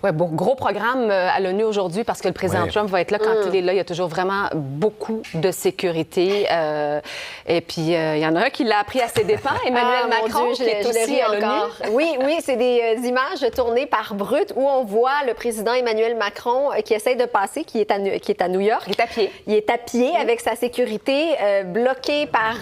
Oui, bon, gros programme à l'ONU aujourd'hui parce que le président Trump va être là quand il est là. Il y a toujours vraiment beaucoup de sécurité. Et puis, il y en a un qui l'a appris à ses dépens, Emmanuel Macron, Dieu, qui est aussi à l'ONU. Oui, c'est des images tournées par Brut où on voit le président Emmanuel Macron qui essaie de passer, qui est à New York. Il est à pied. Il est à pied avec sa sécurité bloquée par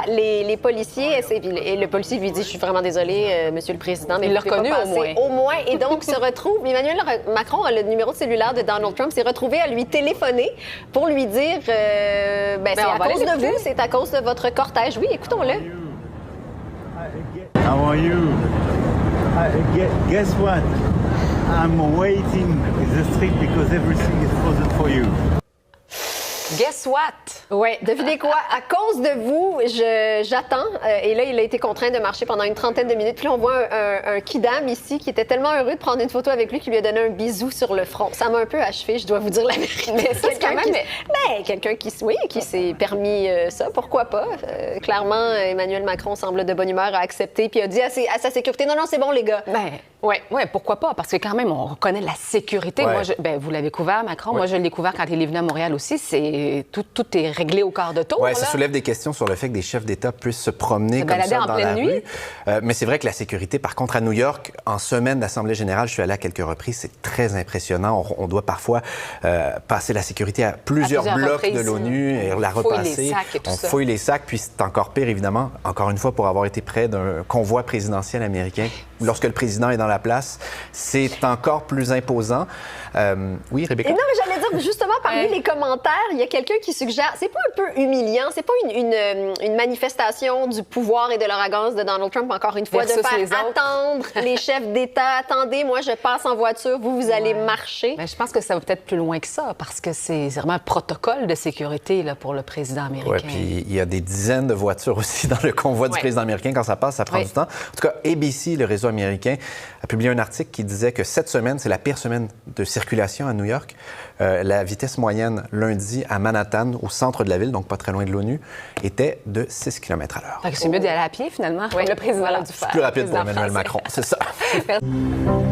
les policiers. Et le policier lui dit, je suis vraiment désolé, monsieur le président, mais il l'a reconnu au moins. Et donc, se retrouve, Emmanuel Macron a le numéro de cellulaire de Donald Trump, s'est retrouvé à lui téléphoner pour lui dire, c'est à cause de vous, c'est à cause de votre cortège. Oui, écoutons-le. How are you? Guess what? I'm waiting in the street because everything is frozen for you. Guess what? Oui, devinez quoi? À cause de vous, j'attends. Et là, il a été contraint de marcher pendant une trentaine de minutes. Puis là, on voit un kidam ici qui était tellement heureux de prendre une photo avec lui qu'il lui a donné un bisou sur le front. Ça m'a un peu achevé, je dois vous dire la vérité. Mais c'est quelqu'un qui s'est permis ça, pourquoi pas? Clairement, Emmanuel Macron semble de bonne humeur à accepter puis a dit à sa sécurité, non, c'est bon, les gars. Oui, pourquoi pas? Parce que quand même, on reconnaît la sécurité. Ouais. Moi, vous l'avez couvert, Macron. Ouais. Moi, je l'ai couvert quand il est venu à Montréal aussi. Tout est réglé au quart de tour. Oui, ça soulève des questions sur le fait que des chefs d'État puissent se promener comme ça dans la rue. Mais c'est vrai que la sécurité, par contre, à New York, en semaine d'Assemblée générale, je suis allé à quelques reprises, c'est très impressionnant. On doit parfois passer la sécurité à plusieurs blocs de l'ONU et la repasser. On fouille les sacs, puis c'est encore pire, évidemment, encore une fois, pour avoir été près d'un convoi présidentiel américain. Lorsque le président est dans la place, c'est encore plus imposant. Oui, Rebecca? Non, mais j'allais dire, justement, parmi les commentaires, il y a quelqu'un qui suggère, c'est pas un peu humiliant, c'est pas une manifestation du pouvoir et de l'arrogance de Donald Trump, encore une fois, de faire attendre les chefs d'État. Attendez, moi, je passe en voiture, vous allez marcher. Mais je pense que ça va peut-être plus loin que ça, parce que c'est vraiment un protocole de sécurité là, pour le président américain. Oui, puis il y a des dizaines de voitures aussi dans le convoi du président américain. Quand ça passe, ça prend du temps. En tout cas, ABC, le réseau américain, a publié un article qui disait que cette semaine, c'est la pire semaine de circulation à New York. La vitesse moyenne lundi à Manhattan, au centre de la ville, donc pas très loin de l'ONU, était de 6 km/h. C'est mieux d'y aller à pied, finalement. Oui, le président voilà. du faire. C'est plus rapide pour Emmanuel Macron, c'est ça. Merci.